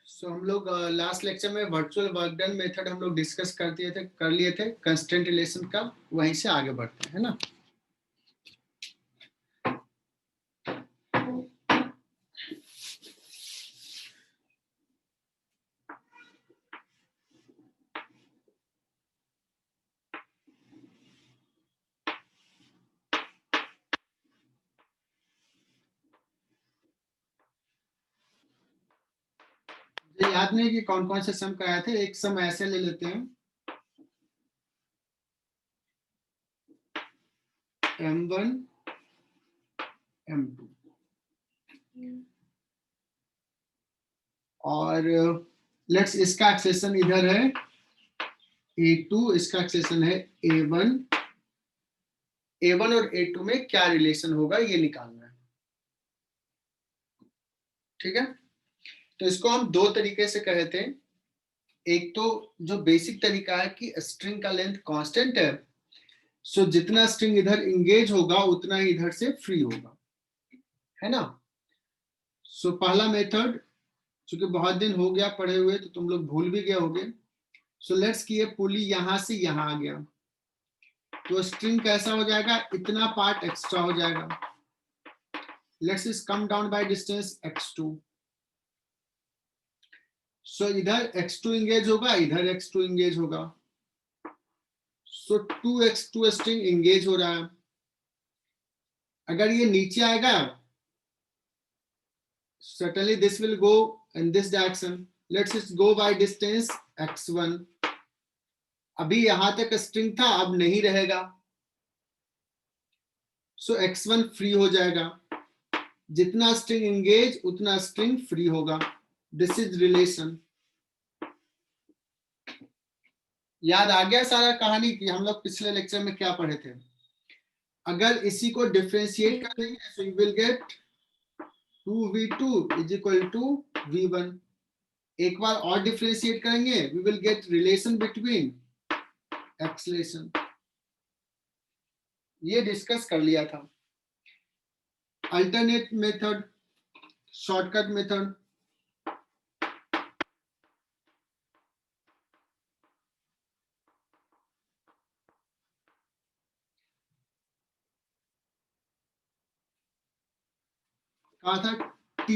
हम लोग last lecture में वर्चुअल वर्क डन मेथड हम लोग डिस्कस कर लिए थे कंस्ट्रेंट रिलेशन का। वहीं से आगे बढ़ते हैं, है ना। मुझे याद नहीं कि कौन कौन से सम कराए थे। एक सम ऐसे ले लेते हैं, M1 M2, और लेट्स इसका एक्सेशन इधर है A2, इसका एक्सेशन है A1। A1 और A2 में क्या रिलेशन होगा ये निकालना है, ठीक है। तो इसको हम दो तरीके से कहे थे। एक तो जो बेसिक तरीका है कि स्ट्रिंग का लेंथ कांस्टेंट है, सो जितना स्ट्रिंग इधर इंगेज होगा उतना ही इधर से फ्री होगा, है ना। सो पहला मेथड, चूंकि बहुत दिन हो गया पढ़े हुए तो तुम लोग भूल भी गए होगे। सो लेट्स कि ये पुली यहां से यहां आ गया, तो स्ट्रिंग कैसा हो जाएगा, इतना पार्ट एक्स्ट्रा हो जाएगा। Let's is come down by distance x2। सो इधर x2 इंगेज होगा, इधर x2 इंगेज होगा। सो 2x2 स्ट्रिंग इंगेज हो रहा है। अगर ये नीचे आएगा, certainly this will go in this direction. Let's just go by distance x1। अभी यहां तक स्ट्रिंग था, अब नहीं रहेगा, सो x1 फ्री हो जाएगा। जितना स्ट्रिंग इंगेज उतना स्ट्रिंग फ्री होगा। This is relation. याद आ गया सारा कहानी की हम लोग पिछले लेक्चर में क्या पढ़े थे। अगर इसी को डिफरेंशिएट कर देंगे so you will get 2v2 is equal to v1। एक बार और डिफरेंशिएट करेंगे, we will get relation between acceleration. ये डिस्कस कर लिया था। अल्टरनेट मेथड, शॉर्टकट मेथड, कहा था t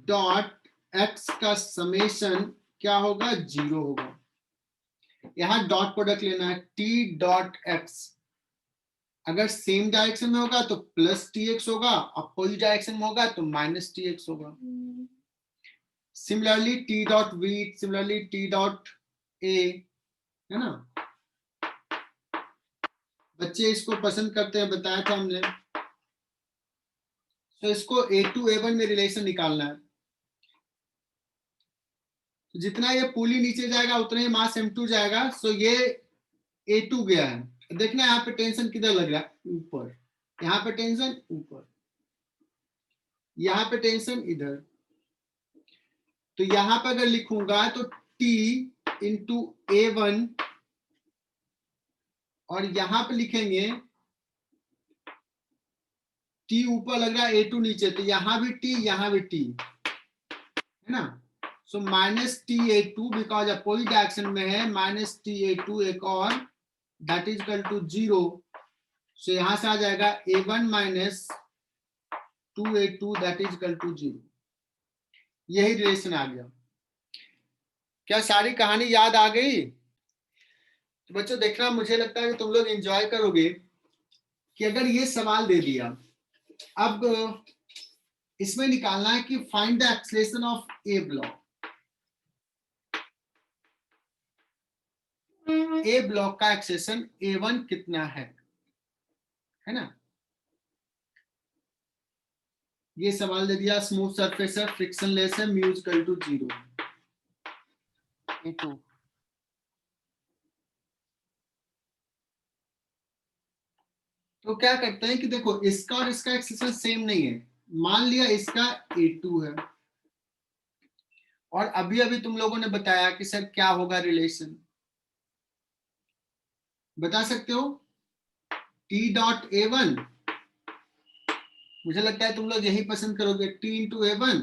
डॉट x का समेशन क्या होगा, 0 होगा। यहां डॉट प्रोडक्ट लेना है, t डॉट x अगर सेम डायरेक्शन में होगा तो प्लस tx होगा, अपोजिट डायरेक्शन में होगा तो माइनस tx होगा। Similarly t dot v, similarly t dot a, है ना। बच्चे इसको पसंद करते हैं, बताया था हमने। तो इसको A2 A1 में रिलेशन निकालना है। तो जितना ये पुली नीचे जाएगा उतना ही मास M2 जाएगा। सो ये A2 गया है। देखना यहाँ पे टेंशन किधर लग रहा है, ऊपर। यहाँ पे टेंशन ऊपर, यहाँ पे टेंशन इधर। तो यहाँ पे अगर लिखूंगा तो T इंटू A1, और यहाँ पे लिखेंगे T ऊपर लग रहा है, A2 नीचे, तो यहाँ भी T, यहाँ भी T, है ना। So minus TA2 because opposite direction में है, माइनस TA2 एक और, that is equal to 0। So यहां से आ जाएगा A1 minus 2A2 that is equal to 0। यही रिलेशन आ गया। क्या सारी कहानी याद आ गई? तो बच्चों देखना, मुझे लगता है कि तुम लोग एंजॉय करोगे कि अगर ये सवाल दे दिया, अब इसमें निकालना है कि find the acceleration of A block. A block का एक्सेलेरेशन A1 कितना है ना। ये सवाल दे दिया, स्मूथ सरफेस है, फ्रिक्शन लेस है, म्यू इक्वल टू 0। A2 तो क्या करते हैं कि देखो इसका और इसका एक्सेलेरेशन सेम नहीं है। मान लिया इसका A2 है, और अभी अभी तुम लोगों ने बताया कि सर क्या होगा रिलेशन, बता सकते हो? T डॉट A1, मुझे लगता है तुम लोग यही पसंद करोगे, T इंटू A1,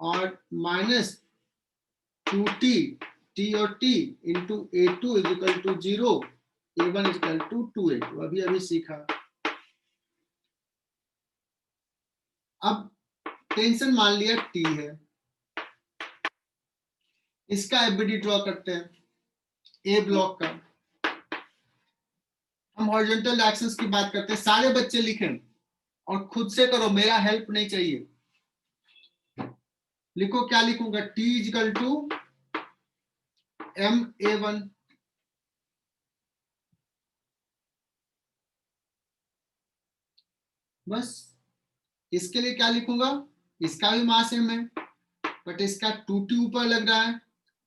और माइनस 2t, t और t into a2 is equal to 0, a1 is equal to 2a2। अभी सीखा। अब टेंशन मान लिया t है, इसका एफबीडी ड्रॉ करते हैं, ए ब्लॉक का। हम हॉरिजॉन्टल डायरेक्शंस की बात करते हैं, सारे बच्चे लिखें और खुद से करो, मेरा हेल्प नहीं चाहिए। लिखो, क्या लिखूंगा, t इजिकल टू ma1, बस। इसके लिए क्या लिखूंगा, इसका भी मास m है, बट इसका 2t ऊपर लग रहा है,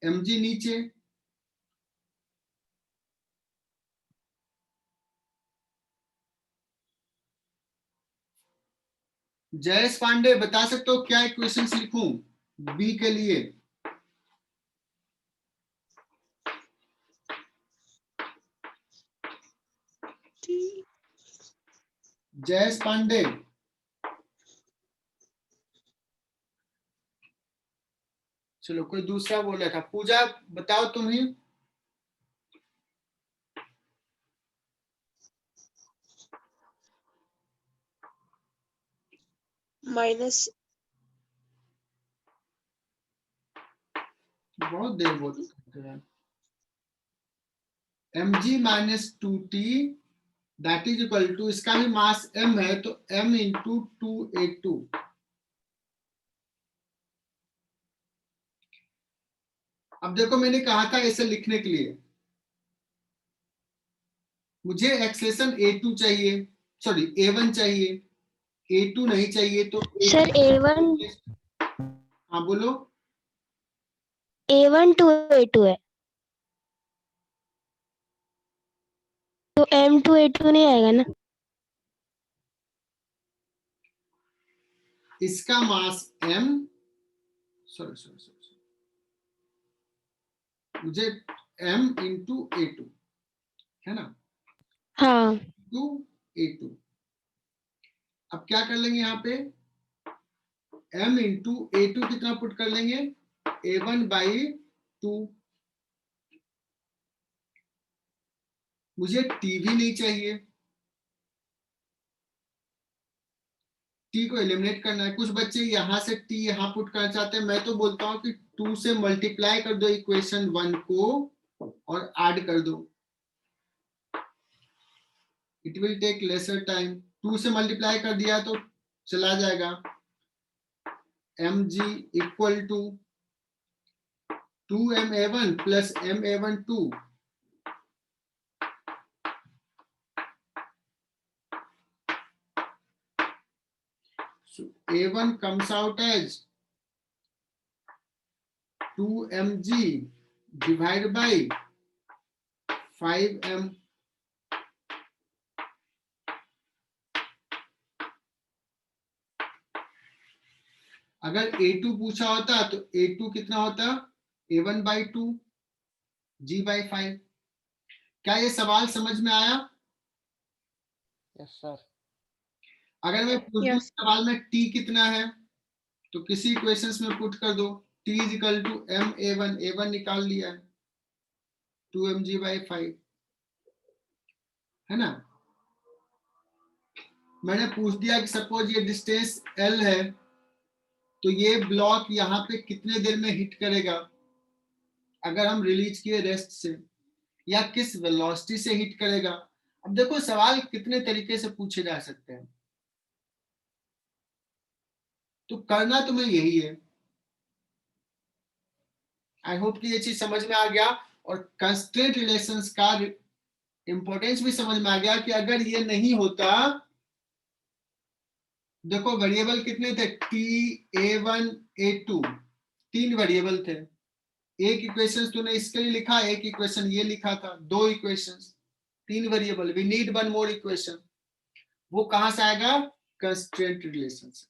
mg नीचे। जयेश पांडे, बता सकते हो क्या इक्वेशंस लिखूं बी के लिए? जयेश पांडे, चलो कोई दूसरा बोल रहा था, पूजा बताओ तुम ही। माइनस, बहुत देर बोलते हैं। mg minus 2t that is equal to, इसका भी मास m है तो m इंटू 2a2। अब देखो, मैंने कहा था इसे लिखने के लिए मुझे एक्सेलेरेशन a2 चाहिए, सॉरी a1 चाहिए, a2 नहीं चाहिए, तो सर A1 हाँ बोलो। A1 टू A2 है, तो M टू A2 नहीं आएगा ना? इसका मास m, सॉरी सॉरी सॉरी, मुझे m इंटू a2 है ना, हाँ, टू a2। अब क्या कर लेंगे यहाँ पे, m इंटू a2 कितना पुट कर लेंगे, a1 बाई 2। मुझे t भी नहीं चाहिए, t को एलिमिनेट करना है। कुछ बच्चे यहां से t यहां पुट करना चाहते हैं, मैं तो बोलता हूं कि 2 से मल्टीप्लाई कर दो इक्वेशन 1 को और ऐड कर दो, it will take lesser time. 2 से मल्टीप्लाई कर दिया तो चला जाएगा, mg equal to 2ma1 plus ma1 2, so a1 comes out as 2mg divided by 5m। अगर a2 पूछा होता तो a2 कितना होता, a1 बाई 2 g बाई 5। क्या ये सवाल समझ में आया? Yes sir. अगर मैं पूछ दूं यस, सवाल में t कितना है तो किसी इक्वेशंस में पुट कर दो, t is equal to m a1, a1 निकाल लिया है 2mg बाई 5, है ना। मैंने पूछ दिया कि सपोज ये डिस्टेंस l है, तो ये ब्लॉक यहाँ पे कितने देर में हिट करेगा अगर हम रिलीज किए रेस्ट से, या किस वेलोसिटी से हिट करेगा। अब देखो, सवाल कितने तरीके से पूछे जा सकते हैं, तो करना तुम्हें यही है। आई होप कि ये चीज समझ में आ गया, और कंस्ट्रेंट रिलेशंस का इंपॉर्टेंस भी समझ में आ गया कि अगर ये नहीं होता, देखो वेरिएबल कितने थे, t a1 a2, 3 वेरिएबल थे। एक इक्वेशन तूने इसके लिए लिखा, एक इक्वेशन ये लिखा था, 2 equation, 3 variable, we need 1 more equation. वो कहां से आएगा, कंस्ट्रेंट रिलेशन से।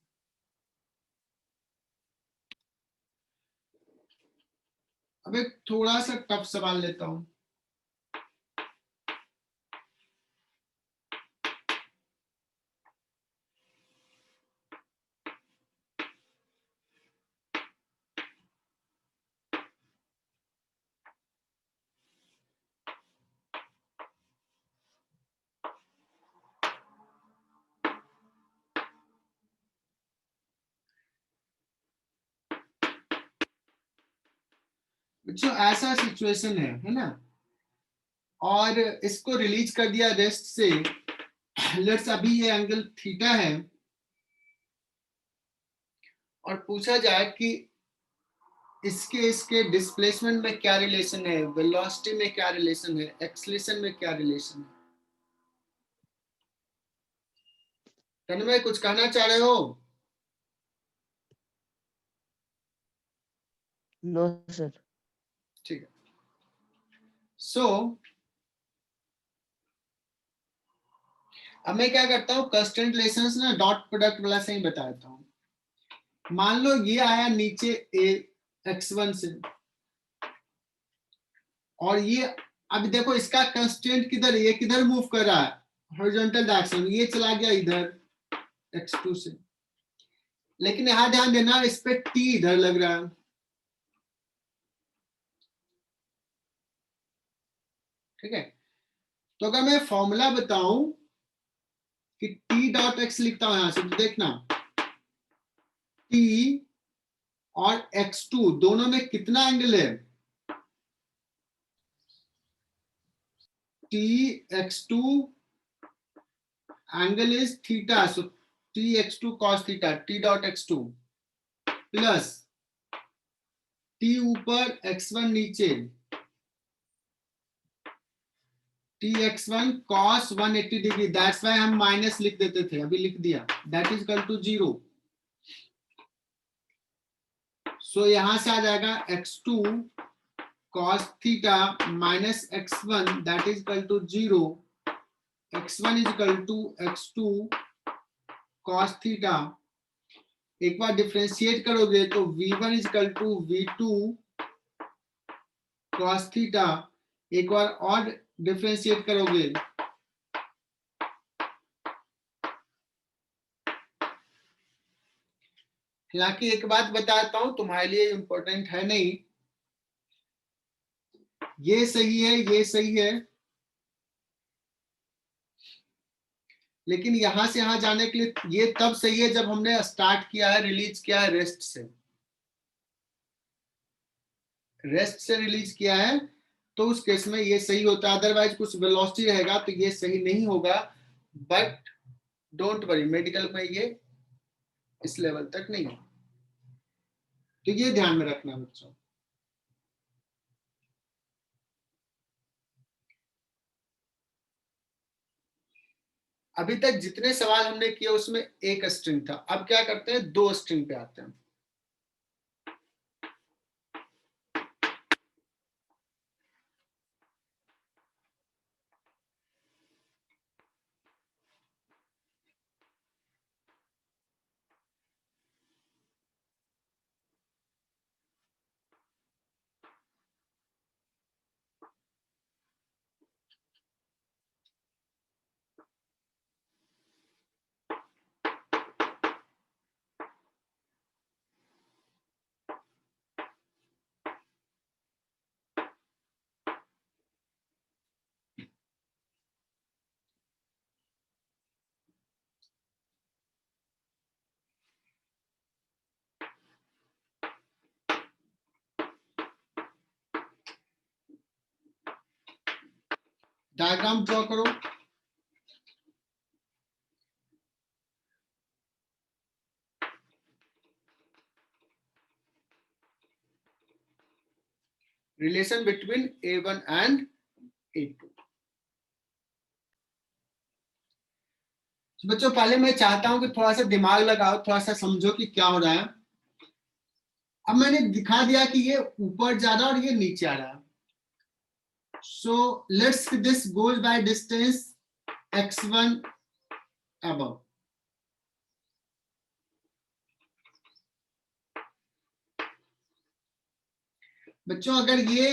अब एक थोड़ा सा टफ सवाल लेता हूं, बच्चों ऐसा सिचुएशन है ना, और इसको रिलीज कर दिया रेस्ट से। लेट्स अभी ये एंगल थीटा है और पूछा जाए कि इसके इसके डिस्प्लेसमेंट में क्या रिलेशन है, वेलोसिटी में क्या रिलेशन है, एक्सीलरेशन में क्या रिलेशन है। तन्मय कुछ कहना चाह रहे हो? No sir. ठीक है। सो अब मैं क्या करता हूँ, कंस्टेंट रिलेशंस ना डॉट प्रोडक्ट वाला से ही बता देता हूँ। मान लो ये आया नीचे ए x1 से, और ये अब देखो इसका कंस्टेंट किधर, ये किधर मूव कर रहा है, हॉरिजॉन्टल डायरेक्शन में, ये चला गया इधर x2 से। लेकिन यहां ध्यान देना, इस पे t इधर लग रहा है, ठीक है। तो अगर मैं फॉर्मूला बताऊं कि t डॉट x लिखता हूं यहां से, तो देखना t और x2 दोनों में कितना एंगल है, t x2 angle is theta, so t x2 cos theta, t dot x2 plus t ऊपर x1 नीचे, t x1 cos 180 degree, that's why हम माइनस लिख देते थे, अभी लिख दिया, that is equal to 0। So यहां से आ जाएगा x2 cos theta minus x1 that is equal to 0, x1 is equal to x2 cos theta. एक बार डिफरेंशिएट करोगे तो v1 is equal to v2 cos theta, एक बार और डिफरेंशिएट करोगे हालांकि एक बात बताता हूं, तुम्हारे लिए इंपॉर्टेंट है नहीं, ये सही है, ये सही है, लेकिन यहां से यहां जाने के लिए ये तब सही है जब हमने स्टार्ट किया है, रिलीज किया है रेस्ट से, रेस्ट से रिलीज किया है, तो उस केस में ये सही होता है, अदरवाइज कुछ वेलोसिटी रहेगा तो ये सही नहीं होगा। बट डोंट वरी, मेडिकल में ये इस लेवल तक नहीं है, तो ये ध्यान में रखना बच्चों। अभी तक जितने सवाल हमने किए उसमें एक स्ट्रिंग था, अब क्या करते हैं, दो स्ट्रिंग पे आते हैं। डायग्राम ड्रॉ करो। Relation between A1 and A2। बच्चों पहले मैं चाहता हूं कि थोड़ा सा दिमाग लगाओ, थोड़ा सा समझो कि क्या हो रहा है। अब मैंने दिखा दिया कि ये ऊपर जा रहा है और ये नीचे आ रहा है। So let's this goes by distance x1 above। बच्चों अगर ये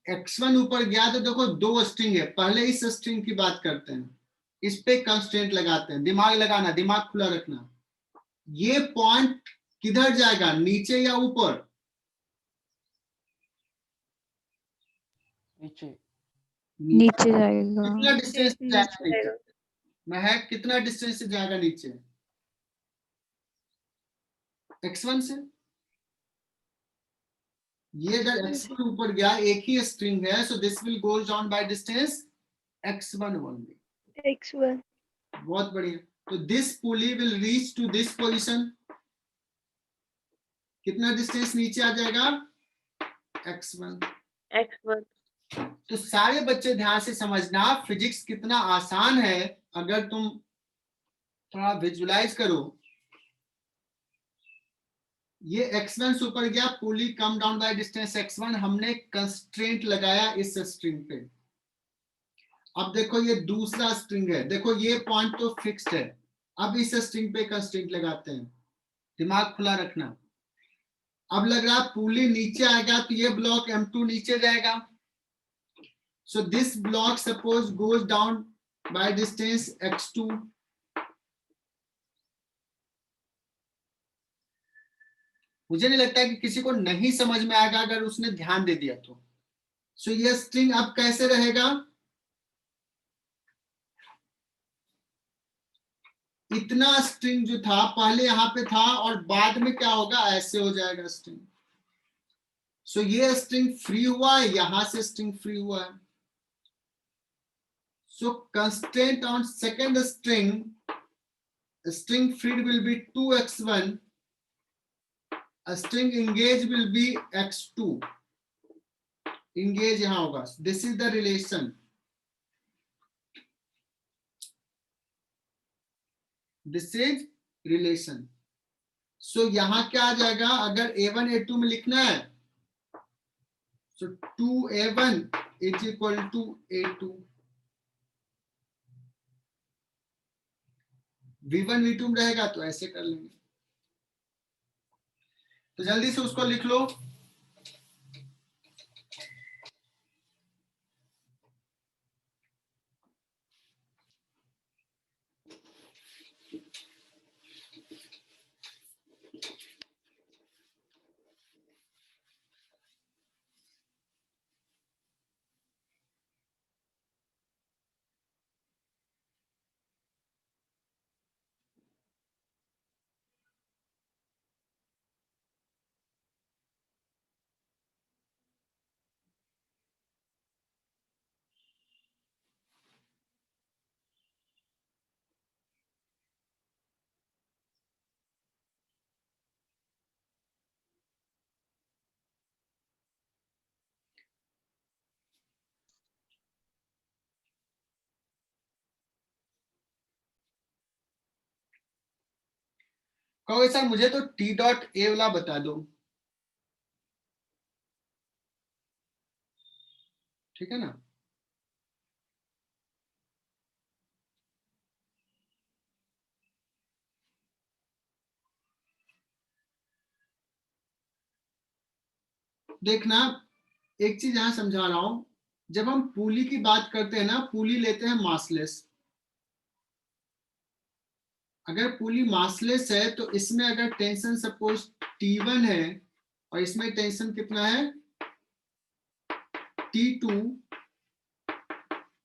x1 ऊपर गया तो देखो दो स्ट्रिंग है, पहले इस स्ट्रिंग की बात करते हैं, इस पे कंस्ट्रेंट लगाते हैं, दिमाग लगाना, दिमाग खुला रखना। ये पॉइंट किधर जाएगा, नीचे या ऊपर? नीचे। नीचे जाएगा। कितना डिस्टेंस से जाएगा नीचे नीचे? महक कितना डिस्टेंस से जाएगा नीचे? x1 से ये अगर x1 ऊपर गया, एक ही स्ट्रिंग है, so this will goes down by distance x1 only. x1 बहुत बढ़िया। तो this pulley will reach to this position, कितना डिस्टेंस नीचे आ जाएगा, x1। x1 तो सारे बच्चे ध्यान से समझना, फिजिक्स कितना आसान है अगर तुम थोड़ा विजुलाइज करो। ये x1 से ऊपर गया, pulley come down by distance x1, हमने कंस्ट्रेंट लगाया इस स्ट्रिंग पे। अब देखो ये दूसरा स्ट्रिंग है, देखो ये पॉइंट तो फिक्स्ड है, अब इस स्ट्रिंग पे कंस्ट्रेंट लगाते हैं, दिमाग खुला रखना। अब लग रहा पुली नीचे आएगा तो ये ब्लॉक M2 नीचे जाएगा, so this block suppose goes down by distance x2। मुझे नहीं लगता कि किसी को नहीं समझ में आएगा अगर उसने ध्यान दे दिया तो। सो ये स्ट्रिंग अब कैसे रहेगा, इतना स्ट्रिंग जो था पहले यहां पे था और बाद में क्या होगा, ऐसे हो जाएगा स्ट्रिंग। सो ये स्ट्रिंग फ्री हुआ है, यहां से स्ट्रिंग फ्री हुआ है। So constraint on second string, string freed will be 2x1, string engage will be x2, engage यहां होगा, this is the relation, this is relation। so यहां क्या आ जाएगा, अगर a1 a2 में लिखना है, so 2a1 is equal to a2, v1 v2 में रहेगा तो ऐसे कर लेंगे। तो जल्दी से उसको लिख लो। कहोगे सर मुझे तो टी डॉट ए वाला बता दो, ठीक है ना। देखना एक चीज यहां समझा रहा हूं, जब हम पुली की बात करते हैं ना, पुली लेते हैं मासलेस। अगर पुली मासलेस है तो इसमें अगर टेंशन सपोज T1 है और इसमें टेंशन कितना है T2,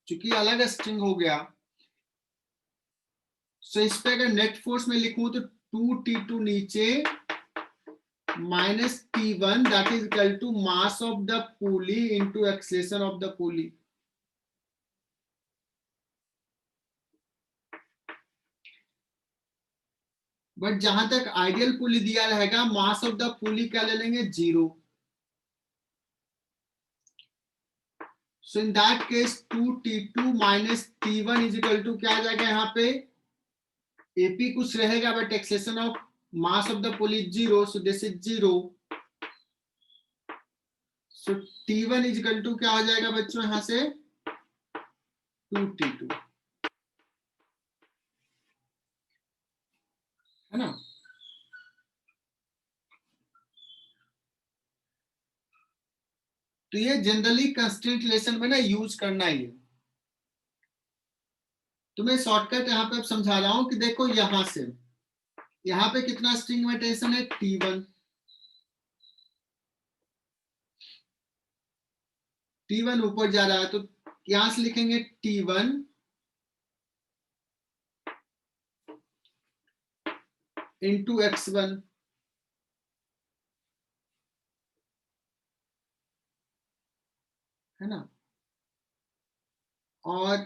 चूंकि अलग स्ट्रिंग हो गया, सो इस पे अगर नेट फोर्स में लिखूं तो 2T2 नीचे minus T1 that is equal to mass of the pulley into acceleration of the pulley. But जहां तक आइडियल पुली दिया रहेगा, मास ऑफ द पुली क्या ले लेंगे, 0। So in that case 2T2 minus T1 is equal to क्या आ जाएगा, यहाँ पे AP कुछ रहेगा but acceleration of mass of the pulley 0, so this is 0। So T1 is equal to क्या हो जाएगा बच्चों, यहां से 2T2, है ना। तो ये जनरली कंस्ट्रेंट रिलेशन में ना यूज करना ही है। तो मैं शॉर्टकट यहाँ पे अब समझा रहा हूं कि देखो यहां से यहाँ पे कितना स्ट्रिंग में टेंशन है, T1। T1 ऊपर जा रहा है तो यहां से लिखेंगे T1 इंटू x1, है ना। और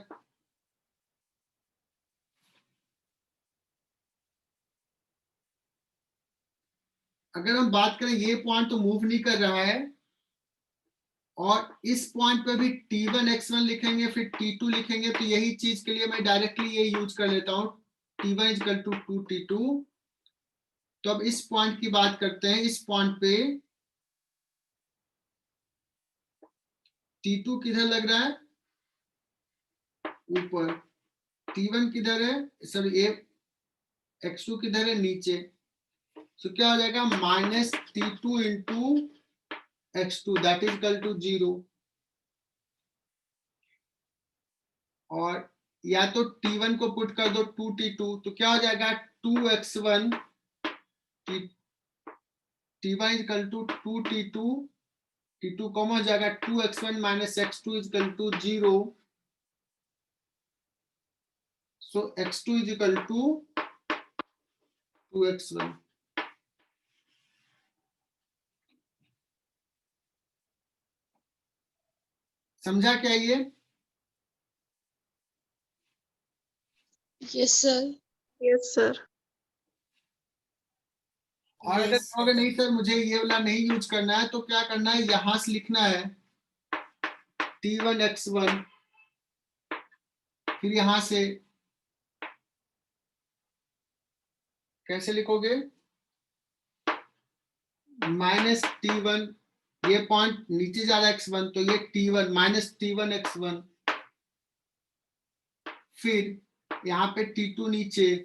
अगर हम बात करें, ये पॉइंट तो मूव नहीं कर रहा है, और इस पॉइंट पे भी t1 x1 लिखेंगे, फिर t2 लिखेंगे, तो यही चीज के लिए मैं डायरेक्टली ये यूज कर लेता हूं, t1 इक्वल टू 2t2। तो अब इस पॉइंट की बात करते हैं। इस पॉइंट पे t2 किधर लग रहा है, ऊपर, t1 किधर है, सॉरी x2 किधर है, नीचे। तो क्या हो जाएगा, -t2 into x2 that is equal to 0। और या तो t1 को पुट कर दो 2t2, तो क्या हो जाएगा 2x1, t1 is equal to 2t2, t2 common हो जाएगा 2x1 minus x2 is equal to 0। So x2 is equal to 2x1। समझा क्या ये? Yes, sir. Yes, sir. और अगर कहोगे नहीं सर मुझे ये वाला नहीं यूज करना है, तो क्या करना है, यहां से लिखना है t1 x1, फिर यहां से कैसे लिखोगे, -t1, ये पॉइंट नीचे जा रहा है x1, तो ये t1 -t1 x1, फिर यहाँ पे t2 नीचे,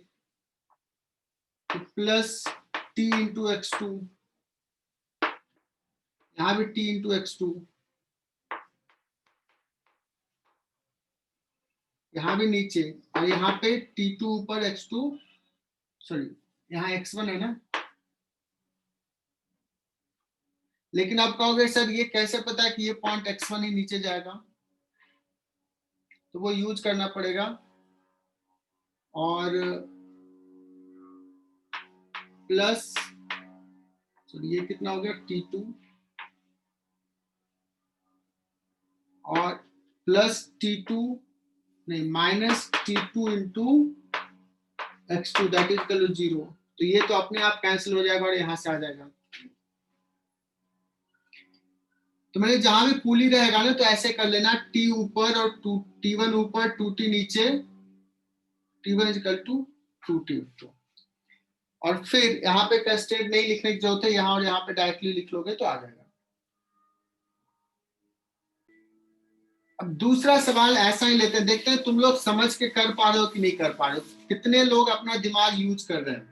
तो प्लस t इंटू x2, यहाँ भी t इंटू x2, यहाँ भी नीचे, और यहाँ पे t2 ऊपर x2, सॉरी यहाँ x1 है ना। लेकिन आप कहोगे सर ये कैसे पता है कि ये पॉइंट x1 ही नीचे जाएगा, तो वो यूज करना पड़ेगा। और प्लस, सॉरी ये कितना हो गया t2, और प्लस t2 नहीं -t2 into x2 that is equal to 0। तो ये तो अपने आप कैंसिल हो जाएगा और यहां से आ जाएगा। तो मैंने जहां भी पुली रहेगा ना, तो ऐसे कर लेना, t ऊपर और t1 ऊपर, 2t नीचे, t1 is equal to 2t। और फिर यहाँ पे कैस्केड नहीं लिखने की जरूरत है, यहाँ और यहाँ पे डायरेक्टली लिख लोगे तो आ जाएगा। अब दूसरा सवाल ऐसा ही लेते हैं, देखते हैं तुम लोग समझ के कर पा रहे हो कि नहीं कर पा रहे हो, कितने लोग अपना दिमाग यूज कर रहे हैं।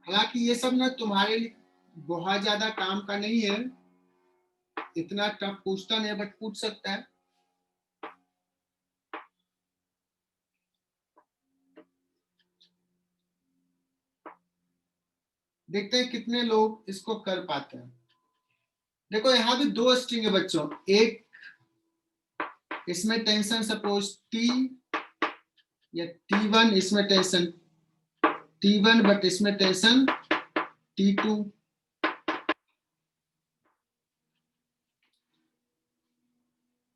हालांकि ये सब ना तुम्हारे लिए बहुत ज्यादा काम का नहीं है, इतना टफ पूछता नहीं, बट पूछ सकता है। देखते हैं कितने लोग इसको कर पाते हैं। देखो यहाँ भी दो स्ट्रिंग है बच्चों, एक इसमें टेंशन सपोज t या t1, इसमें टेंशन t1 बट इसमें टेंशन t2।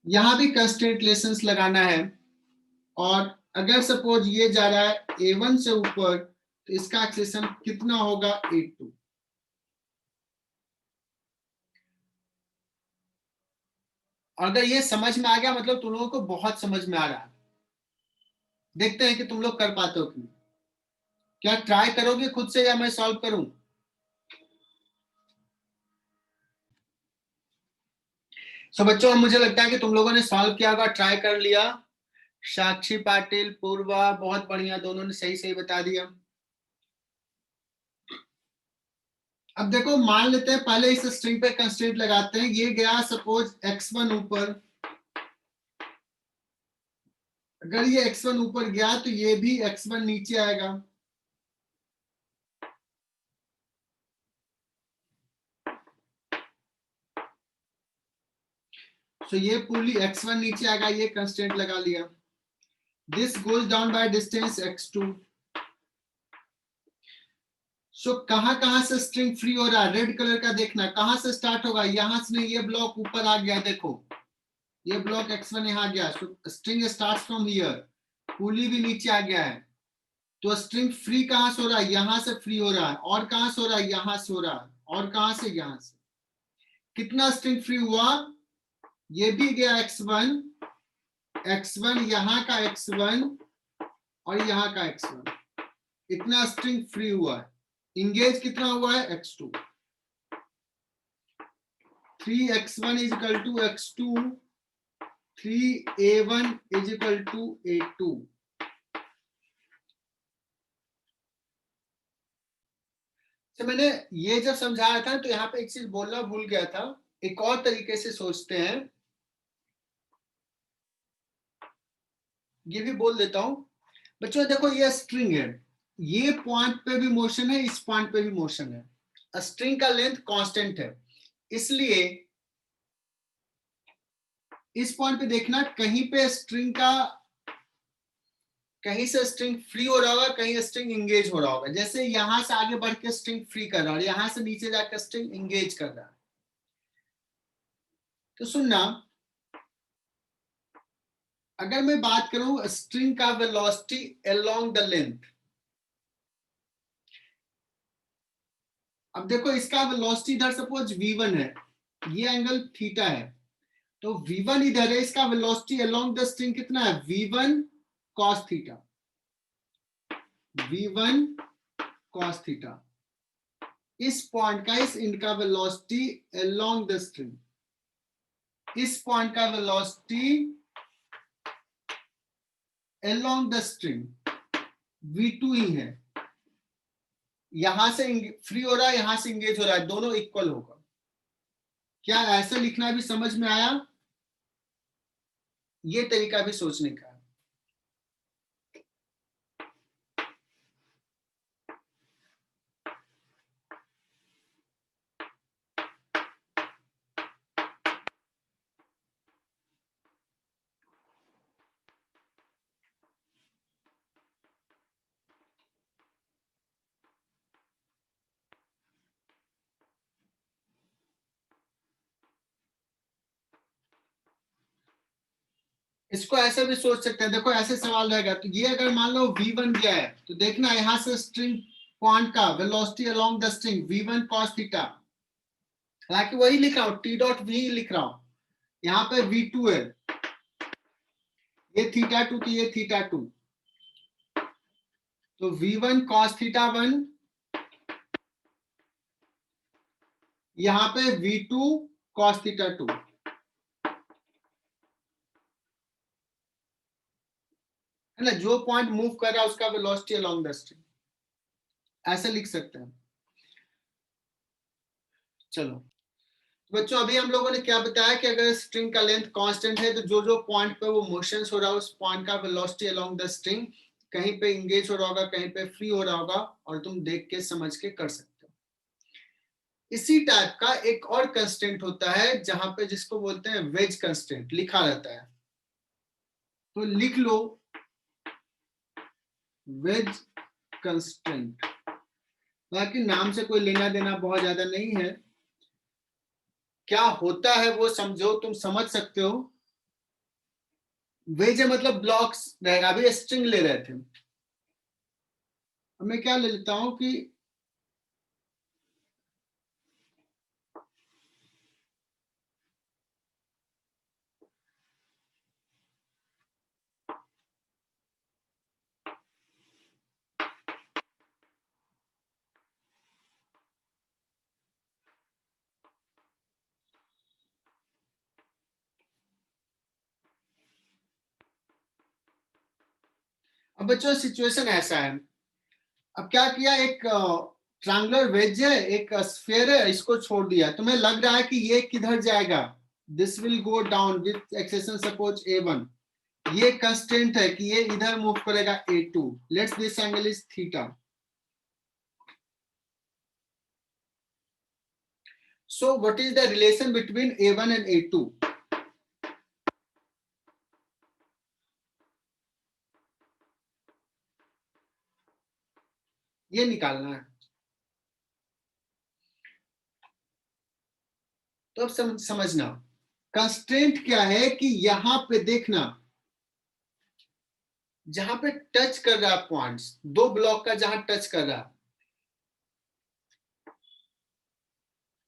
यहां भी कंस्ट्रेंट रिलेशंस लगाना है, और अगर सपोज ये जा रहा है a1 से ऊपर, तो इसका एक्सेशन कितना होगा, a2। अगर ये समझ में आ गया मतलब तुम लोगों को बहुत समझ में आ रहा है। देखते हैं कि तुम लोग कर पाते हो कि नहीं। क्या ट्राई करोगे खुद से या मैं सॉल्व करूं? सो बच्चों मुझे लगता है कि तुम लोगों ने सॉल्व किया होगा, ट्राई कर लिया। साक्षी पाटिल, पूर्वा, बहुत बढ़िया, दोनों ने सही सही बता दिया। अब देखो मान लेते हैं पहले इस स्ट्रिंग पे कंस्ट्रेंट लगाते हैं, ये गया सपोज x1 ऊपर, अगर ये x1 ऊपर गया तो ये भी x1 नीचे आएगा। तो ये पूरी x1 नीचे आएगा, ये कंस्टेंट लगा लिया। This goes down by distance x2। सो कहां से स्ट्रिंग फ्री हो रहा है, रेड कलर का देखना, कहां से स्टार्ट होगा, यहां से नहीं, ये ब्लॉक ऊपर आ गया, देखो ये ब्लॉक x1 यहां गया, so string starts from here, pulley भी नीचे आ गया है। तो स्ट्रिंग फ्री कहां से हो रहा है, यहां से फ्री हो रहा है, और कहां से हो रहा है, यहां से हो रहा है, और कहां से, यहां से। कितना स्ट्रिंग फ्री हुआ, ये भी गया x1, x1 यहां का x1 और यहां का x1, इतना स्ट्रिंग फ्री हुआ है। इंगेज कितना हुआ है, x2। 3x1 is equal to x2, 3a1 is equal to a2। तो मैंने ये जब समझाया था तो यहाँ पे एक चीज बोलना भूल गया था, एक और तरीके से सोचते हैं, ये भी बोल देता हूं बच्चों। देखो ये स्ट्रिंग है, ये पॉइंट पे भी मोशन है, इस पॉइंट पे भी मोशन है। स्ट्रिंग का लेंथ कांस्टेंट है, इसलिए इस पॉइंट पे देखना, कहीं पे स्ट्रिंग का, कहीं से स्ट्रिंग फ्री हो रहा होगा, कहीं स्ट्रिंग इंगेज हो रहा होगा। जैसे यहां से आगे बढ़ के स्ट्रिंग फ्री कर रहा है और यहां से नीचे जाकर स्ट्रिंग इंगेज कर रहा है। तो सुनना, अगर मैं बात करूं स्ट्रिंग का वेलोसिटी अलोंग द लेंथ, अब देखो इसका वेलोसिटी इधर सपोज v1 है, ये एंगल थीटा है, तो v1 इधर है, इसका वेलोसिटी अलोंग द स्ट्रिंग कितना है, v1 cos theta, v1 cos theta. इस पॉइंट का, इस इंड का वेलोसिटी अलोंग द स्ट्रिंग, इस पॉइंट का velocity along the string v2 ही है। यहां से फ्री हो रहा है, यहां से इंगेज हो रहा है, दोनों इक्वल होगा। क्या ऐसे लिखना भी समझ में आया, ये तरीका भी सोचने का है। इसको ऐसे भी सोच सकते हैं, देखो ऐसे सवाल रहेगा, तो ये अगर मान लो v1 गया है, तो देखना यहां से स्ट्रिंग पॉइंट का velocity along the string v1 cos theta, हालांकि वही लिख रहा हूं, t डॉट v लिख रहा हूं, यहाँ पे v2 है, ये θ2 तो ये θ2, तो v1 cos थीटा 1, यहाँ पे v2 cos थीटा 2। है ना, जो पॉइंट मूव कर रहा है उसका वेलोसिटी अलोंग द स्ट्रिंग, ऐसे लिख सकते हैं। चलो बच्चों, अभी हम लोगों ने क्या बताया कि अगर स्ट्रिंग का लेंथ कांस्टेंट है तो जो जो पॉइंट पे वो मोशंस हो रहा है, उस पॉइंट का वेलोसिटी अलोंग द स्ट्रिंग, कहीं पे इंगेज हो रहा होगा, कहीं पे फ्री हो रहा होगा, और तुम देख के समझ के कर सकते हो। इसी टाइप का एक और कंस्टेंट होता है, जहां पे जिसको बोलते हैं वेज कंस्टेंट, लिखा रहता है, तो लिख लो वेज कंस्टेंट। बाकी नाम से कोई लेना देना बहुत ज्यादा नहीं है, क्या होता है वो समझो, तुम समझ सकते हो। वेज है मतलब ब्लॉक्स रहेगा, अभी स्ट्रिंग ले रहे थे, मैं क्या ले लेता हूं कि अब बच्चों सिचुएशन ऐसा है, अब क्या किया, एक ट्रायंगुलर वेज है, एक स्फीयर है, इसको छोड़ दिया, तुम्हें लग रहा है कि ये किधर जाएगा, this will go down with acceleration suppose a1, ये कंस्टेंट है कि ये इधर मूव करेगा A2. Let's this angle is theta. So what is the relation between A1 and A2? ये निकालना है. तो अब समझना कंस्ट्रेंट क्या है कि यहां पे देखना, जहां पे टच कर रहा है पॉइंट्स, दो ब्लॉक का जहां टच कर रहा है,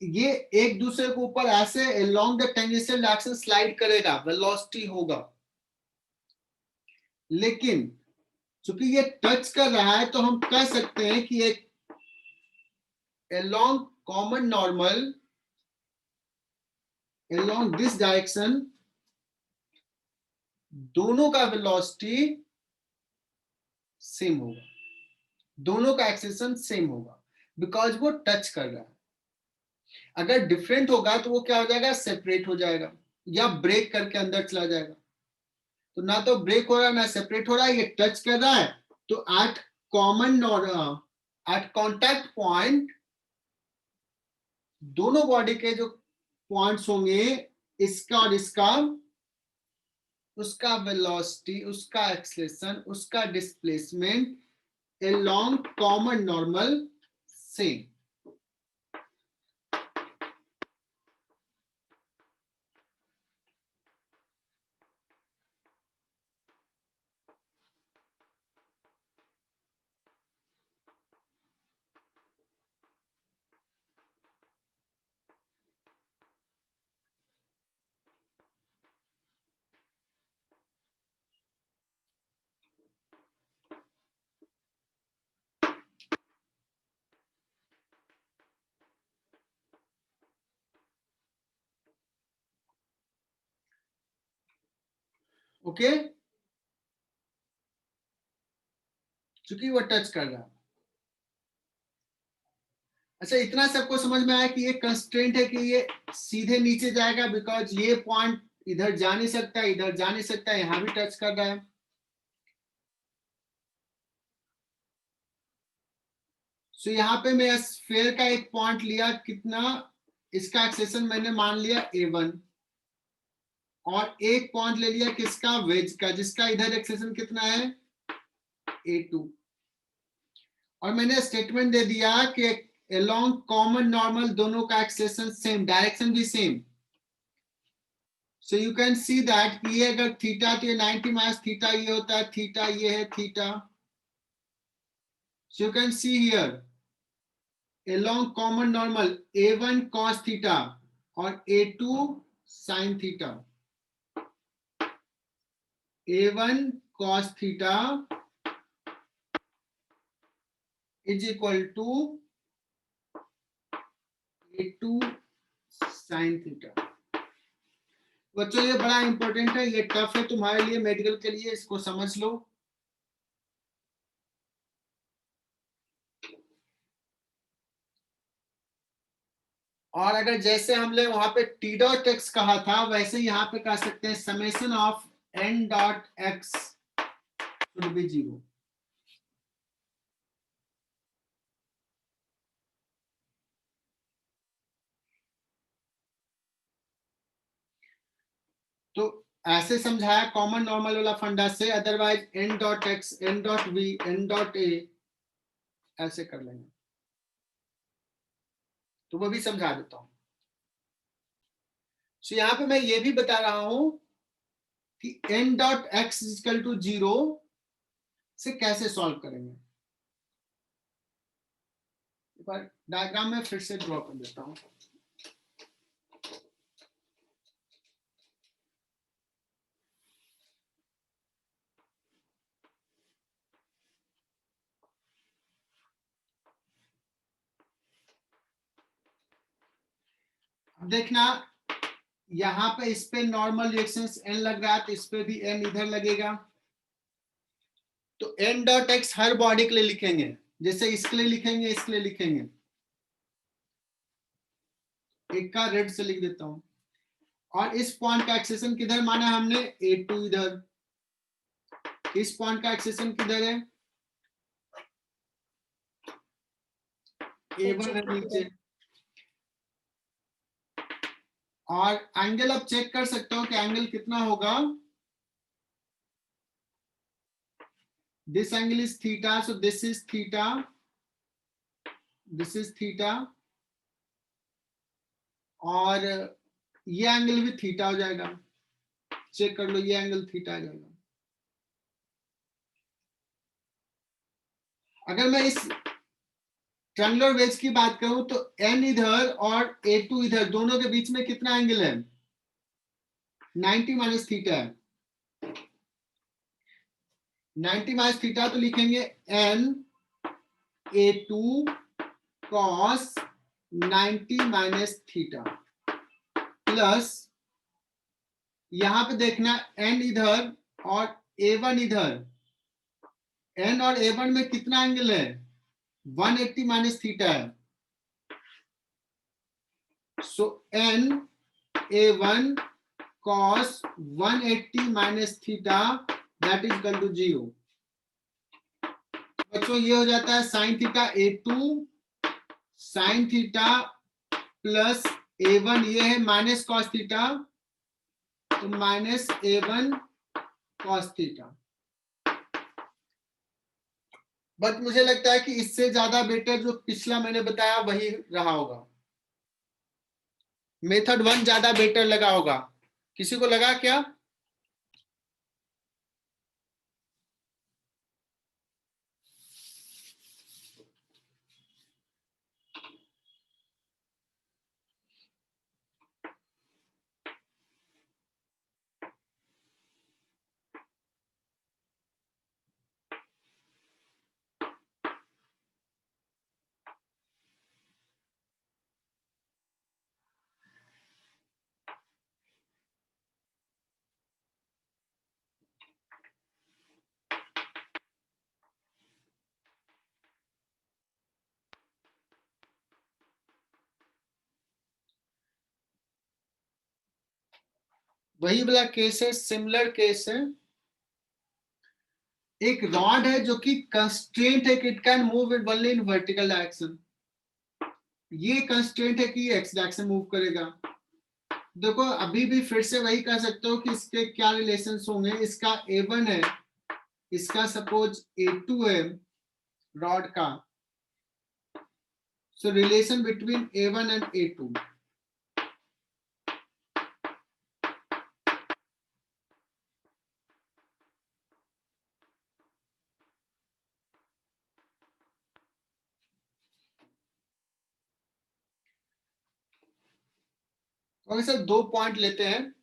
ये एक दूसरे के ऊपर ऐसे along the tangential direction slide करेगा, वेलोसिटी होगा. लेकिन चूंकि ये टच कर रहा है तो हम कह सकते हैं कि एक along common normal along this direction दोनों का वेलोसिटी सेम होगा, दोनों का एक्सेलेरेशन सेम होगा, बिकॉज वो टच कर रहा है. अगर डिफरेंट होगा तो वो क्या हो जाएगा, सेपरेट हो जाएगा या ब्रेक करके अंदर चला जाएगा. तो ना तो ब्रेक हो रहा है ना सेपरेट हो रहा है, ये टच कर रहा है. तो at common at contact point दोनों बॉडी के जो पॉइंट्स होंगे, इसका और इसका, उसका वेलोसिटी, उसका एक्सेलरेशन, उसका displacement along common normal same. Okay, चूंकि वो टच कर रहा है. अच्छा, इतना सबको समझ में आया कि ये कंस्ट्रेंट है कि ये सीधे नीचे जाएगा, बिकॉज ये पॉइंट इधर जा नहीं सकता, इधर जा नहीं सकता, यहां भी टच कर रहा है. सो यहाँ पे मैं स्फीयर का एक पॉइंट लिया, कितना, इसका एक्सेशन मैंने मान लिया A1, और एक पॉइंट ले लिया किसका, वेज का, जिसका इधर एक्सेशन कितना है A2, और मैंने स्टेटमेंट दे दिया कि along कॉमन नॉर्मल दोनों का एक्सेशन सेम, डायरेक्शन भी same. So you can see that कि ये अगर थीटा तो ये 90 माइनस थीटा ये होता है, थीटा ये है theta. So you can see here along common normal A1 cos theta और A2 sin theta. A1 cos theta is equal to A2 sin theta. बच्चों ये बड़ा इंपॉर्टेंट है, ये टफ है तुम्हारे लिए, मेडिकल के लिए, इसको समझ लो. और अगर जैसे हमने वहां पे टी डॉट एक्स कहा था, वैसे यहाँ पे कह सकते हैं summation of N dot X should be 0. तो ऐसे समझाया कॉमन नॉर्मल वाला फंडा से, otherwise N dot X, N dot V, N dot A ऐसे कर लेंगे. तो वो भी समझा देता हूं. तो यहां पे मैं ये भी बता रहा हूं कि N dot X equal to 0 से कैसे सॉल्व करेंगे. एक बार डायग्राम में फिर से ड्रॉ कर देता हूं. देखना यहां पे इस पे नॉर्मल रिएक्शन एन लग रहा है, तो इस पे भी एन इधर लगेगा. तो एन डॉट एक्स हर बॉडी के लिए लिखेंगे, जैसे इसके लिए लिखेंगे, इसके लिए लिखेंगे. एक का रेड से लिख देता हूं. और इस पॉइंट का एक्सेशन किधर माना हमने, A2 इधर. इस पॉइंट का एक्सेशन किधर है? A1 है नीचे। और एंगल आप चेक कर सकते हो कि एंगल कितना होगा। This angle is theta, so this is theta, this is theta, और ये एंगल भी थीटा हो जाएगा। चेक कर लो, ये एंगल थीटा आ जाएगा। अगर मैं इस ट्रायंगुलर वेज की बात करूं तो n इधर और A2 इधर, दोनों के बीच में कितना एंगल है? 90 माइनस थीटा है। 90 माइनस थीटा तो लिखेंगे n A2 cos 90 minus theta, plus यहां पे देखना n इधर और A1 इधर, n और A1 में कितना एंगल है? 180 माइनस थीटा है। So n A1 cos 180 minus theta that is equal to 0। बच्चों ये हो जाता है sine theta A2 sine theta plus A1, ये है माइनस कॉस थीटा, तो minus A1 cos theta. But मुझे लगता है कि इससे ज्यादा बेटर जो पिछला मैंने बताया वही रहा होगा। मेथड 1 ज्यादा बेटर लगा होगा। किसी को लगा क्या? वही वाला केस है, सिमिलर केस है। एक रॉड है जो कि कंस्ट्रेंट है कि it can move it only in vertical direction. ये कंस्ट्रेंट है कि एक्स डायरेक्शन मूव करेगा। देखो अभी भी फिर से वही कह सकते हो कि इसके क्या रिलेशंस होंगे। इसका A1 है, इसका सपोज A2 है रॉड का, सो relation between A1 and A2। और सर 2 पॉइंट लेते हैं।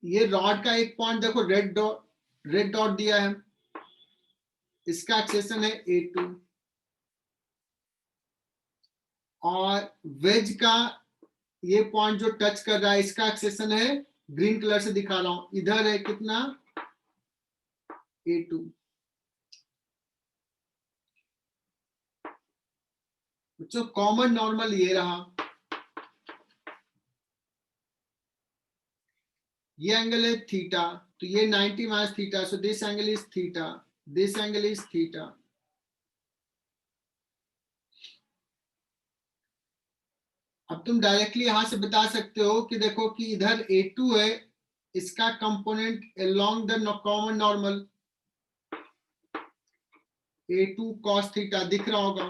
ये रॉड का एक पॉइंट देखो, रेड डॉट दिया है, इसका एक्सेशन है A2, और वेज का ये पॉइंट जो टच कर रहा है इसका एक्सेशन है, ग्रीन कलर से दिखा रहा हूं, इधर है कितना? A2। बच्चों कॉमन नॉर्मल ये रहा, ये एंगल है थीटा, तो ये 90 minus theta, so this angle is theta, this angle is theta. अब तुम डायरेक्टली यहां से बता सकते हो कि देखो कि इधर A2 है, इसका component along the common normal A2 cos theta दिख रहा होगा।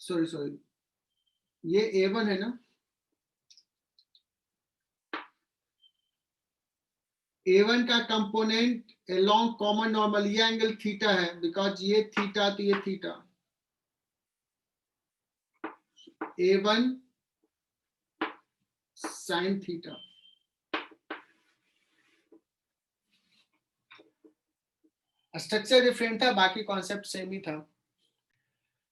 सॉरी ये A1 है ना, A1 का कंपोनेंट अलोंग कॉमन नॉर्मल, ये एंगल थीटा है, बिकॉज ये थीटा तो ये theta. A1 sine theta. Structure different था, बाकी कॉन्सेप्ट सेम ही था।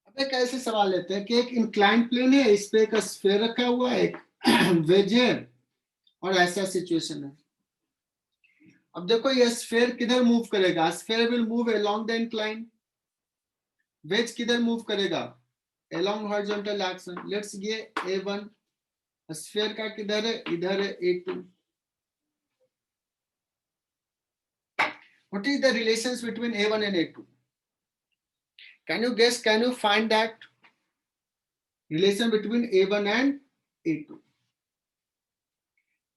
अब एक ऐसे सवाल लेते हैं कि एक इंक्लाइंड प्लेन है, इस पे एक स्फीयर रखा हुआ है, एक वेज है, और ऐसा सिचुएशन है। अब देखो ये स्फीयर किधर मूव करेगा? Sphere will move along the incline. Wedge किधर मूव करेगा? Along horizontal axis. लेट्स ये A1 स्फीयर का किधर है, इधर है A2. What is the relations between A1 and A2? Can you guess? Can you find that relation between A1 and A2?